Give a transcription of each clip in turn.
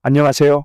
안녕하세요.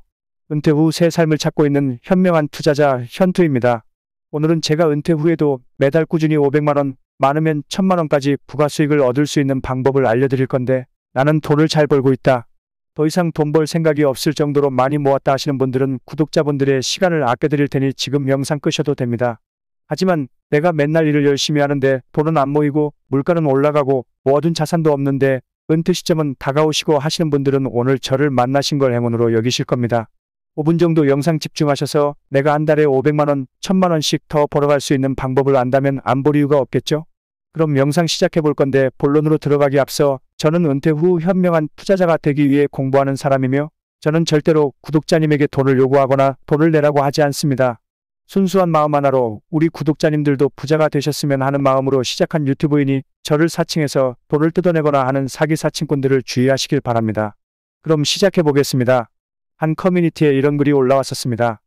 은퇴 후 새 삶을 찾고 있는 현명한 투자자 현투입니다. 오늘은 제가 은퇴 후에도 매달 꾸준히 500만원, 많으면 1000만원까지 부가 수익을 얻을 수 있는 방법을 알려드릴 건데, 나는 돈을 잘 벌고 있다. 더 이상 돈 벌 생각이 없을 정도로 많이 모았다 하시는 분들은 구독자분들의 시간을 아껴드릴 테니 지금 영상 끄셔도 됩니다. 하지만 내가 맨날 일을 열심히 하는데 돈은 안 모이고 물가는 올라가고 모아둔 자산도 없는데 은퇴 시점은 다가오시고 하시는 분들은 오늘 저를 만나신 걸 행운으로 여기실 겁니다. 5분 정도 영상 집중하셔서 내가 한 달에 500만원, 1000만원씩 더 벌어갈 수 있는 방법을 안다면 안 볼 이유가 없겠죠? 그럼 영상 시작해 볼 건데 본론으로 들어가기 앞서 저는 은퇴 후 현명한 투자자가 되기 위해 공부하는 사람이며 저는 절대로 구독자님에게 돈을 요구하거나 돈을 내라고 하지 않습니다. 순수한 마음 하나로 우리 구독자님들도 부자가 되셨으면 하는 마음으로 시작한 유튜브이니 저를 사칭해서 돈을 뜯어내거나 하는 사기 사칭꾼들을 주의하시길 바랍니다. 그럼 시작해 보겠습니다. 한 커뮤니티에 이런 글이 올라왔었습니다.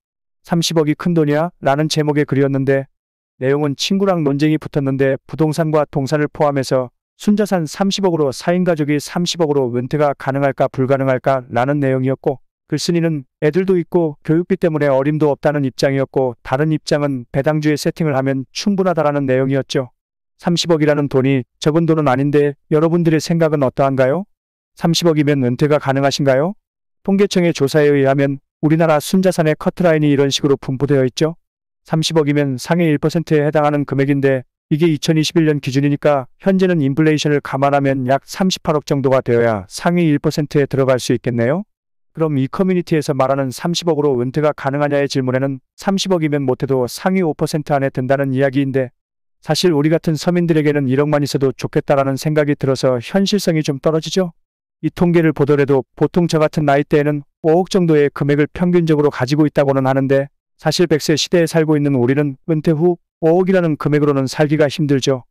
30억이 큰돈이야? 라는 제목의 글이었는데 내용은 친구랑 논쟁이 붙었는데 부동산과 동산을 포함해서 순자산 30억으로 4인 가족이 30억으로 은퇴가 가능할까 불가능할까 라는 내용이었고 글쓴이는 애들도 있고 교육비 때문에 어림도 없다는 입장이었고 다른 입장은 배당주에 세팅을 하면 충분하다라는 내용이었죠. 30억이라는 돈이 적은 돈은 아닌데 여러분들의 생각은 어떠한가요? 30억이면 은퇴가 가능하신가요? 통계청의 조사에 의하면 우리나라 순자산의 커트라인이 이런 식으로 분포되어 있죠. 30억이면 상위 1%에 해당하는 금액인데 이게 2021년 기준이니까 현재는 인플레이션을 감안하면 약 38억 정도가 되어야 상위 1%에 들어갈 수 있겠네요. 그럼 이 커뮤니티에서 말하는 30억으로 은퇴가 가능하냐의 질문에는 30억이면 못해도 상위 5% 안에 든다는 이야기인데 사실 우리 같은 서민들에게는 1억만 있어도 좋겠다라는 생각이 들어서 현실성이 좀 떨어지죠. 이 통계를 보더라도 보통 저 같은 나이대에는 5억 정도의 금액을 평균적으로 가지고 있다고는 하는데 사실 100세 시대에 살고 있는 우리는 은퇴 후 5억이라는 금액으로는 살기가 힘들죠.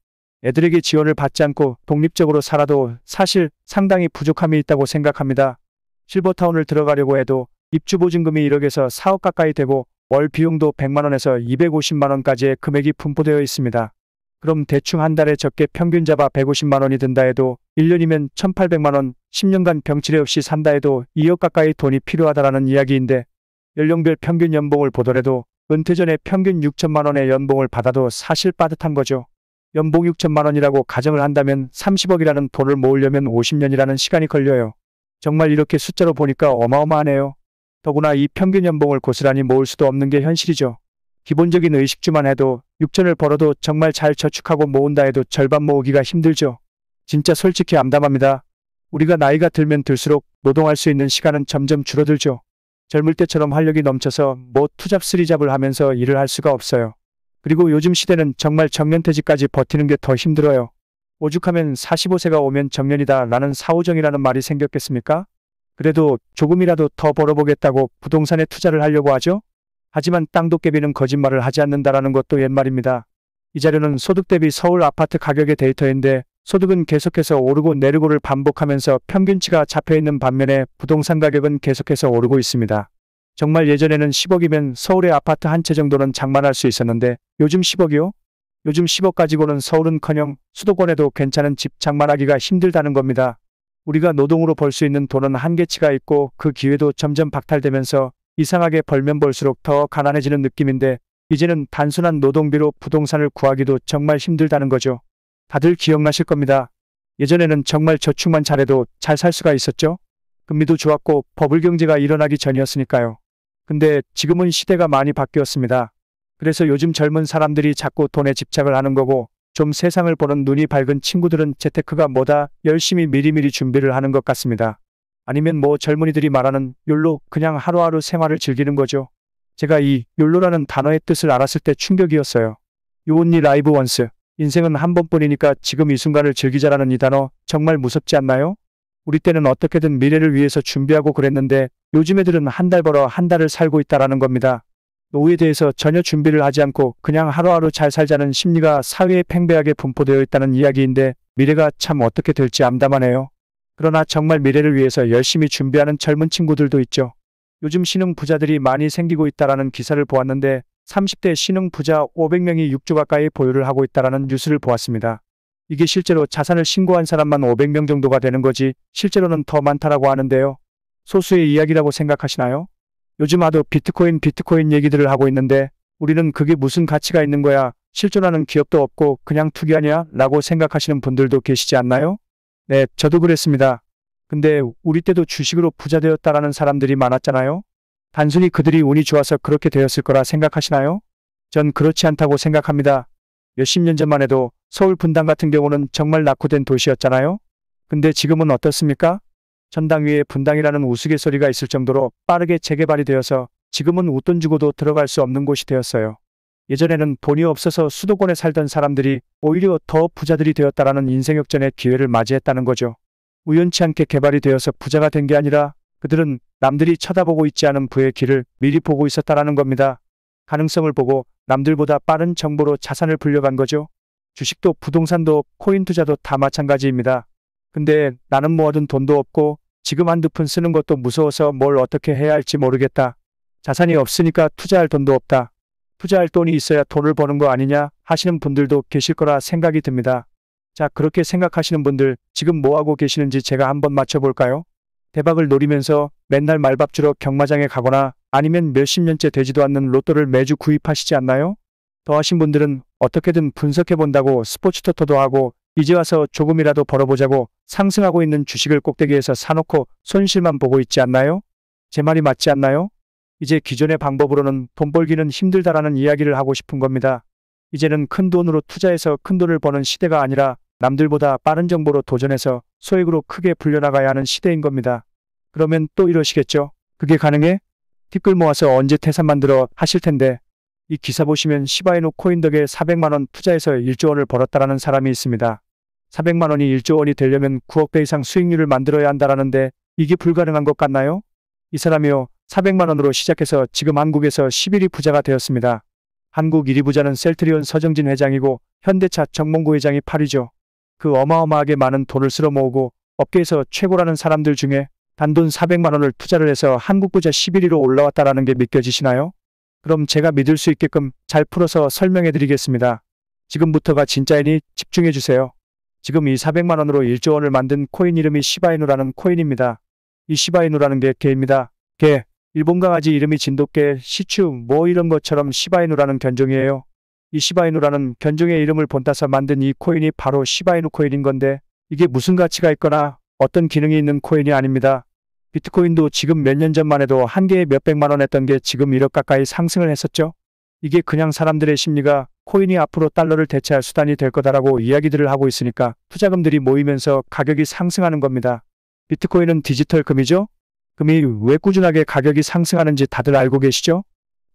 애들에게 지원을 받지 않고 독립적으로 살아도 사실 상당히 부족함이 있다고 생각합니다. 실버타운을 들어가려고 해도 입주보증금이 1억에서 4억 가까이 되고 월 비용도 100만원에서 250만원까지의 금액이 분포되어 있습니다. 그럼 대충 한 달에 적게 평균 잡아 150만원이 든다 해도 1년이면 1800만원, 10년간 병치레 없이 산다 해도 2억 가까이 돈이 필요하다라는 이야기인데 연령별 평균 연봉을 보더라도 은퇴 전에 평균 6천만원의 연봉을 받아도 사실 빠듯한 거죠. 연봉 6천만원이라고 가정을 한다면 30억이라는 돈을 모으려면 50년이라는 시간이 걸려요. 정말 이렇게 숫자로 보니까 어마어마하네요. 더구나 이 평균 연봉을 고스란히 모을 수도 없는 게 현실이죠. 기본적인 의식주만 해도 6천을 벌어도 정말 잘 저축하고 모은다 해도 절반 모으기가 힘들죠. 진짜 솔직히 암담합니다. 우리가 나이가 들면 들수록 노동할 수 있는 시간은 점점 줄어들죠. 젊을 때처럼 활력이 넘쳐서 뭐 투잡 쓰리잡을 하면서 일을 할 수가 없어요. 그리고 요즘 시대는 정말 정년퇴직까지 버티는 게 더 힘들어요. 오죽하면 45세가 오면 정년이다 라는 사후정이라는 말이 생겼겠습니까? 그래도 조금이라도 더 벌어보겠다고 부동산에 투자를 하려고 하죠? 하지만 땅도깨비는 거짓말을 하지 않는다라는 것도 옛말입니다. 이 자료는 소득 대비 서울 아파트 가격의 데이터인데 소득은 계속해서 오르고 내리고를 반복하면서 평균치가 잡혀있는 반면에 부동산 가격은 계속해서 오르고 있습니다. 정말 예전에는 10억이면 서울의 아파트 한 채 정도는 장만할 수 있었는데 요즘 10억이요? 요즘 10억 가지고는 서울은커녕 수도권에도 괜찮은 집 장만하기가 힘들다는 겁니다. 우리가 노동으로 벌 수 있는 돈은 한계치가 있고 그 기회도 점점 박탈되면서 이상하게 벌면 벌수록 더 가난해지는 느낌인데 이제는 단순한 노동비로 부동산을 구하기도 정말 힘들다는 거죠. 다들 기억나실 겁니다. 예전에는 정말 저축만 잘해도 잘 살 수가 있었죠. 금리도 좋았고 버블 경제가 일어나기 전이었으니까요. 근데 지금은 시대가 많이 바뀌었습니다. 그래서 요즘 젊은 사람들이 자꾸 돈에 집착을 하는 거고 좀 세상을 보는 눈이 밝은 친구들은 재테크가 뭐다 열심히 미리미리 준비를 하는 것 같습니다. 아니면 뭐 젊은이들이 말하는 욜로 그냥 하루하루 생활을 즐기는 거죠. 제가 이 욜로라는 단어의 뜻을 알았을 때 충격이었어요. You only live once. 인생은 한 번뿐이니까 지금 이 순간을 즐기자라는 이 단어 정말 무섭지 않나요? 우리 때는 어떻게든 미래를 위해서 준비하고 그랬는데 요즘 애들은 한 달 벌어 한 달을 살고 있다라는 겁니다. 노후에 대해서 전혀 준비를 하지 않고 그냥 하루하루 잘 살자는 심리가 사회에 팽배하게 분포되어 있다는 이야기인데 미래가 참 어떻게 될지 암담하네요. 그러나 정말 미래를 위해서 열심히 준비하는 젊은 친구들도 있죠. 요즘 신흥 부자들이 많이 생기고 있다라는 기사를 보았는데 30대 신흥 부자 500명이 6조 가까이 보유를 하고 있다라는 뉴스를 보았습니다. 이게 실제로 자산을 신고한 사람만 500명 정도가 되는 거지 실제로는 더 많다라고 하는데요. 소수의 이야기라고 생각하시나요? 요즘 하도 비트코인 얘기들을 하고 있는데 우리는 그게 무슨 가치가 있는 거야? 실존하는 기업도 없고 그냥 투기하냐? 라고 생각하시는 분들도 계시지 않나요? 네, 저도 그랬습니다. 근데 우리 때도 주식으로 부자 되었다라는 사람들이 많았잖아요? 단순히 그들이 운이 좋아서 그렇게 되었을 거라 생각하시나요? 전 그렇지 않다고 생각합니다. 몇십 년 전만 해도 서울 분당 같은 경우는 정말 낙후된 도시였잖아요? 근데 지금은 어떻습니까? 전당 위에 분당이라는 우스갯소리가 있을 정도로 빠르게 재개발이 되어서 지금은 웃돈 주고도 들어갈 수 없는 곳이 되었어요. 예전에는 돈이 없어서 수도권에 살던 사람들이 오히려 더 부자들이 되었다라는 인생역전의 기회를 맞이했다는 거죠. 우연치 않게 개발이 되어서 부자가 된 게 아니라 그들은 남들이 쳐다보고 있지 않은 부의 길을 미리 보고 있었다라는 겁니다. 가능성을 보고 남들보다 빠른 정보로 자산을 불려간 거죠. 주식도 부동산도 코인 투자도 다 마찬가지입니다. 근데 나는 모아둔 돈도 없고 지금 한두 푼 쓰는 것도 무서워서 뭘 어떻게 해야 할지 모르겠다. 자산이 없으니까 투자할 돈도 없다. 투자할 돈이 있어야 돈을 버는 거 아니냐 하시는 분들도 계실 거라 생각이 듭니다. 자, 그렇게 생각하시는 분들 지금 뭐하고 계시는지 제가 한번 맞춰볼까요? 대박을 노리면서 맨날 말밥 주러 경마장에 가거나 아니면 몇십 년째 되지도 않는 로또를 매주 구입하시지 않나요? 더 하신 분들은 어떻게든 분석해본다고 스포츠 토토도 하고 이제 와서 조금이라도 벌어보자고 상승하고 있는 주식을 꼭대기에서 사놓고 손실만 보고 있지 않나요? 제 말이 맞지 않나요? 이제 기존의 방법으로는 돈 벌기는 힘들다라는 이야기를 하고 싶은 겁니다. 이제는 큰 돈으로 투자해서 큰 돈을 버는 시대가 아니라 남들보다 빠른 정보로 도전해서 소액으로 크게 불려나가야 하는 시대인 겁니다. 그러면 또 이러시겠죠? 그게 가능해? 티끌 모아서 언제 태산 만들어 하실 텐데. 이 기사 보시면 시바이누 코인 덕에 400만원 투자해서 1조 원을 벌었다라는 사람이 있습니다. 400만원이 1조 원이 되려면 9억 배 이상 수익률을 만들어야 한다라는데 이게 불가능한 것 같나요? 이 사람이요, 400만원으로 시작해서 지금 한국에서 11위 부자가 되었습니다. 한국 1위 부자는 셀트리온 서정진 회장이고 현대차 정몽구 회장이 8위죠. 그 어마어마하게 많은 돈을 쓸어 모으고 업계에서 최고라는 사람들 중에 단돈 400만원을 투자를 해서 한국 부자 11위로 올라왔다라는 게 믿겨지시나요? 그럼 제가 믿을 수 있게끔 잘 풀어서 설명해 드리겠습니다. 지금부터가 진짜이니 집중해 주세요. 지금 이 400만원으로 1조 원을 만든 코인 이름이 시바이누라는 코인입니다. 이 시바이누라는 게 개입니다. 개. 일본 강아지 이름이 진돗개, 시추, 뭐 이런 것처럼 시바이누라는 견종이에요. 이 시바이누라는 견종의 이름을 본따서 만든 이 코인이 바로 시바이누 코인인 건데 이게 무슨 가치가 있거나 어떤 기능이 있는 코인이 아닙니다. 비트코인도 지금 몇 년 전만 해도 한 개에 몇백만 원 했던 게 지금 1억 가까이 상승을 했었죠. 이게 그냥 사람들의 심리가 코인이 앞으로 달러를 대체할 수단이 될 거다라고 이야기들을 하고 있으니까 투자금들이 모이면서 가격이 상승하는 겁니다. 비트코인은 디지털 금이죠? 금이 왜 꾸준하게 가격이 상승하는지 다들 알고 계시죠?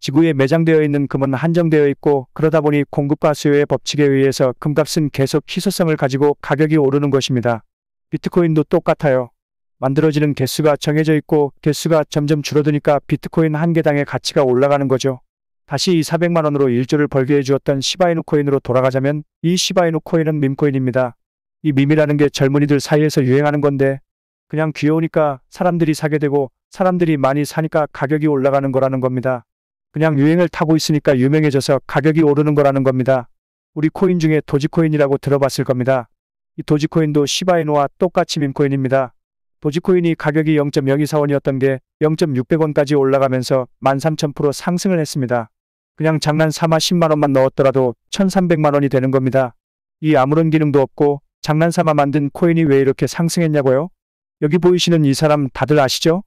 지구에 매장되어 있는 금은 한정되어 있고 그러다 보니 공급과 수요의 법칙에 의해서 금값은 계속 희소성을 가지고 가격이 오르는 것입니다. 비트코인도 똑같아요. 만들어지는 개수가 정해져 있고 개수가 점점 줄어드니까 비트코인 한 개당의 가치가 올라가는 거죠. 다시 이 400만원으로 1조를 벌게 해주었던 시바이누 코인으로 돌아가자면 이 시바이누 코인은 밈코인입니다. 이 밈이라는 게 젊은이들 사이에서 유행하는 건데 그냥 귀여우니까 사람들이 사게 되고 사람들이 많이 사니까 가격이 올라가는 거라는 겁니다. 그냥 유행을 타고 있으니까 유명해져서 가격이 오르는 거라는 겁니다. 우리 코인 중에 도지코인이라고 들어봤을 겁니다. 이 도지코인도 시바이누와 똑같이 밈코인입니다. 도지코인이 가격이 0.0241원이었던 게 0.600원까지 올라가면서 13,000% 상승을 했습니다. 그냥 장난 삼아 10만원만 넣었더라도 1,300만원이 되는 겁니다. 이 아무런 기능도 없고 장난삼아 만든 코인이 왜 이렇게 상승했냐고요? 여기 보이시는 이 사람 다들 아시죠?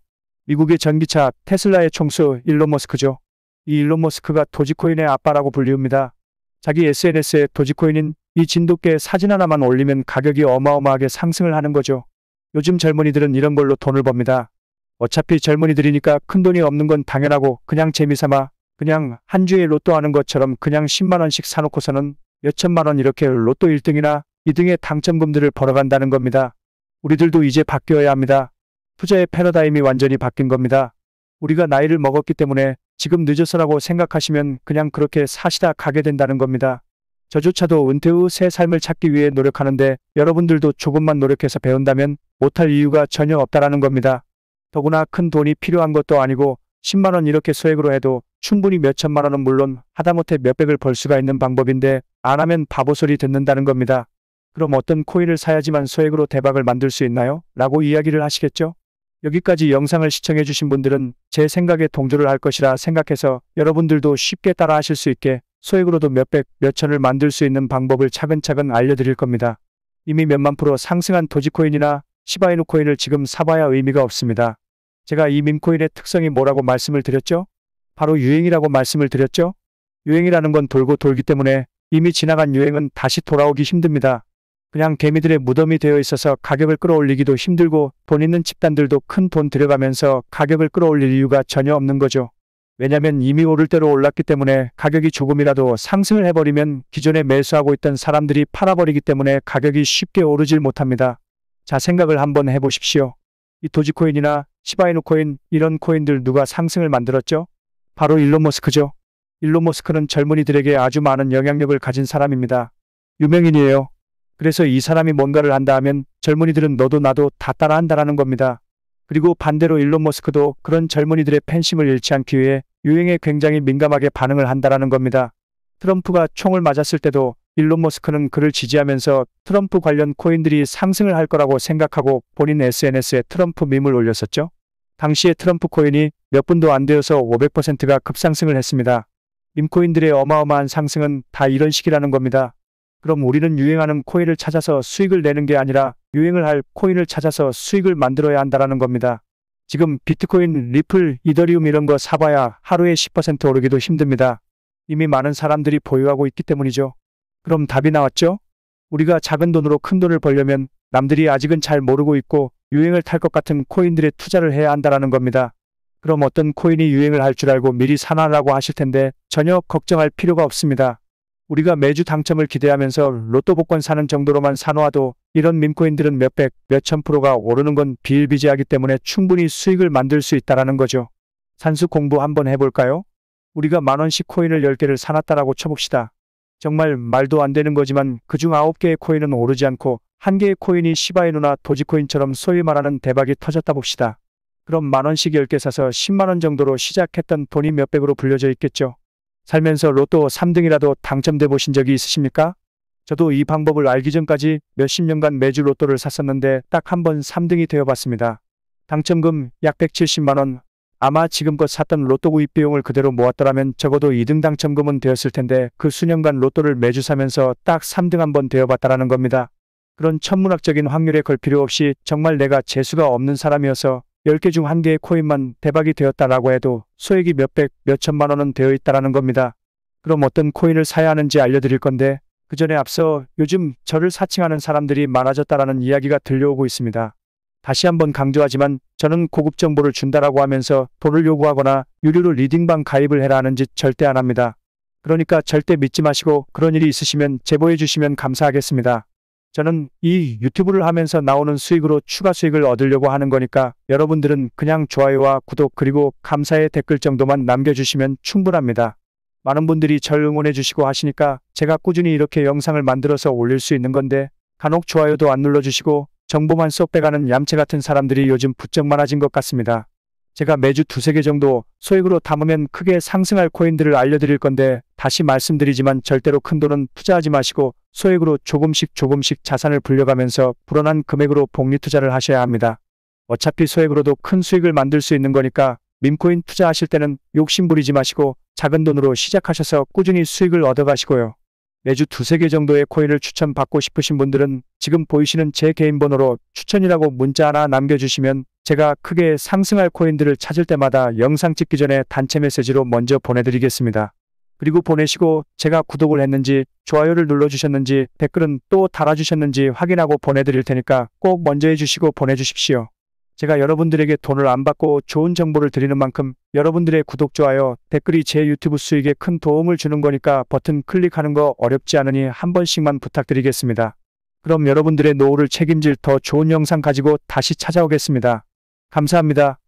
미국의 전기차 테슬라의 총수 일론 머스크죠. 이 일론 머스크가 도지코인의 아빠라고 불리웁니다. 자기 SNS에 도지코인인 이 진돗개 사진 하나만 올리면 가격이 어마어마하게 상승을 하는 거죠. 요즘 젊은이들은 이런 걸로 돈을 법니다. 어차피 젊은이들이니까 큰돈이 없는 건 당연하고 그냥 재미삼아 그냥 한 주에 로또 하는 것처럼 그냥 10만원씩 사놓고서는 몇천만원 이렇게 로또 1등이나 2등의 당첨금들을 벌어간다는 겁니다. 우리들도 이제 바뀌어야 합니다. 투자의 패러다임이 완전히 바뀐 겁니다. 우리가 나이를 먹었기 때문에 지금 늦어서라고 생각하시면 그냥 그렇게 사시다 가게 된다는 겁니다. 저조차도 은퇴 후 새 삶을 찾기 위해 노력하는데 여러분들도 조금만 노력해서 배운다면 못할 이유가 전혀 없다라는 겁니다. 더구나 큰 돈이 필요한 것도 아니고 10만원 이렇게 소액으로 해도 충분히 몇천만원은 물론 하다못해 몇백을 벌 수가 있는 방법인데 안 하면 바보 소리 듣는다는 겁니다. 그럼 어떤 코인을 사야지만 소액으로 대박을 만들 수 있나요? 라고 이야기를 하시겠죠? 여기까지 영상을 시청해주신 분들은 제 생각에 동조를 할 것이라 생각해서 여러분들도 쉽게 따라 하실 수 있게 소액으로도 몇백, 몇천을 만들 수 있는 방법을 차근차근 알려드릴 겁니다. 이미 몇만 프로 상승한 도지코인이나 시바이누 코인을 지금 사봐야 의미가 없습니다. 제가 이 밈코인의 특성이 뭐라고 말씀을 드렸죠? 바로 유행이라고 말씀을 드렸죠? 유행이라는 건 돌고 돌기 때문에 이미 지나간 유행은 다시 돌아오기 힘듭니다. 그냥 개미들의 무덤이 되어 있어서 가격을 끌어올리기도 힘들고 돈 있는 집단들도 큰 돈 들여가면서 가격을 끌어올릴 이유가 전혀 없는 거죠. 왜냐면 이미 오를 대로 올랐기 때문에 가격이 조금이라도 상승을 해버리면 기존에 매수하고 있던 사람들이 팔아버리기 때문에 가격이 쉽게 오르질 못합니다. 자, 생각을 한번 해보십시오. 이 도지코인이나 시바이누 코인 이런 코인들 누가 상승을 만들었죠? 바로 일론 머스크죠. 일론 머스크는 젊은이들에게 아주 많은 영향력을 가진 사람입니다. 유명인이에요. 그래서 이 사람이 뭔가를 한다 하면 젊은이들은 너도 나도 다 따라한다라는 겁니다. 그리고 반대로 일론 머스크도 그런 젊은이들의 팬심을 잃지 않기 위해 유행에 굉장히 민감하게 반응을 한다라는 겁니다. 트럼프가 총을 맞았을 때도 일론 머스크는 그를 지지하면서 트럼프 관련 코인들이 상승을 할 거라고 생각하고 본인 SNS에 트럼프 밈을 올렸었죠. 당시에 트럼프 코인이 몇 분도 안 되어서 500%가 급상승을 했습니다. 밈코인들의 어마어마한 상승은 다 이런 식이라는 겁니다. 그럼 우리는 유행하는 코인을 찾아서 수익을 내는 게 아니라 유행을 할 코인을 찾아서 수익을 만들어야 한다는 겁니다. 지금 비트코인, 리플, 이더리움 이런 거 사봐야 하루에 10% 오르기도 힘듭니다. 이미 많은 사람들이 보유하고 있기 때문이죠. 그럼 답이 나왔죠? 우리가 작은 돈으로 큰 돈을 벌려면 남들이 아직은 잘 모르고 있고 유행을 탈 것 같은 코인들에 투자를 해야 한다는 겁니다. 그럼 어떤 코인이 유행을 할 줄 알고 미리 사놔라고 하실 텐데 전혀 걱정할 필요가 없습니다. 우리가 매주 당첨을 기대하면서 로또 복권 사는 정도로만 사놓아도 이런 밈코인들은 몇백, 몇천 프로가 오르는 건 비일비재하기 때문에 충분히 수익을 만들 수 있다는 거죠. 산수 공부 한번 해볼까요? 우리가 만원씩 코인을 10개를 사놨다라고 쳐봅시다. 정말 말도 안 되는 거지만 그중 9개의 코인은 오르지 않고 1개의 코인이 시바이누나 도지코인처럼 소위 말하는 대박이 터졌다 봅시다. 그럼 만원씩 10개 사서 10만원 정도로 시작했던 돈이 몇백으로 불려져 있겠죠. 살면서 로또 3등이라도 당첨돼 보신 적이 있으십니까? 저도 이 방법을 알기 전까지 몇십 년간 매주 로또를 샀었는데 딱 한 번 3등이 되어봤습니다. 당첨금 약 170만원. 아마 지금껏 샀던 로또 구입 비용을 그대로 모았더라면 적어도 2등 당첨금은 되었을 텐데 그 수년간 로또를 매주 사면서 딱 3등 한 번 되어봤다라는 겁니다. 그런 천문학적인 확률에 걸 필요 없이 정말 내가 재수가 없는 사람이어서 10개 중 1개의 코인만 대박이 되었다라고 해도 소액이 몇백, 몇천만 원은 되어 있다라는 겁니다. 그럼 어떤 코인을 사야 하는지 알려드릴 건데 그 전에 앞서 요즘 저를 사칭하는 사람들이 많아졌다라는 이야기가 들려오고 있습니다. 다시 한번 강조하지만 저는 고급 정보를 준다라고 하면서 돈을 요구하거나 유료로 리딩방 가입을 해라 하는 짓 절대 안 합니다. 그러니까 절대 믿지 마시고 그런 일이 있으시면 제보해 주시면 감사하겠습니다. 저는 이 유튜브를 하면서 나오는 수익으로 추가 수익을 얻으려고 하는 거니까 여러분들은 그냥 좋아요와 구독 그리고 감사의 댓글 정도만 남겨주시면 충분합니다. 많은 분들이 절 응원해 주시고 하시니까 제가 꾸준히 이렇게 영상을 만들어서 올릴 수 있는 건데 간혹 좋아요도 안 눌러주시고 정보만 쏙 빼가는 얌체 같은 사람들이 요즘 부쩍 많아진 것 같습니다. 제가 매주 두세 개 정도 소액으로 담으면 크게 상승할 코인들을 알려드릴 건데 다시 말씀드리지만 절대로 큰 돈은 투자하지 마시고 소액으로 조금씩 자산을 불려가면서 불어난 금액으로 복리 투자를 하셔야 합니다. 어차피 소액으로도 큰 수익을 만들 수 있는 거니까 밈코인 투자하실 때는 욕심 부리지 마시고 작은 돈으로 시작하셔서 꾸준히 수익을 얻어가시고요. 매주 두세 개 정도의 코인을 추천받고 싶으신 분들은 지금 보이시는 제 개인 번호로 추천이라고 문자 하나 남겨주시면 제가 크게 상승할 코인들을 찾을 때마다 영상 찍기 전에 단체 메시지로 먼저 보내드리겠습니다. 그리고 보내시고 제가 구독을 했는지 좋아요를 눌러주셨는지 댓글은 또 달아주셨는지 확인하고 보내드릴 테니까 꼭 먼저 해주시고 보내주십시오. 제가 여러분들에게 돈을 안 받고 좋은 정보를 드리는 만큼 여러분들의 구독, 좋아요, 댓글이 제 유튜브 수익에 큰 도움을 주는 거니까 버튼 클릭하는 거 어렵지 않으니 한 번씩만 부탁드리겠습니다. 그럼 여러분들의 노후를 책임질 더 좋은 영상 가지고 다시 찾아오겠습니다. 감사합니다.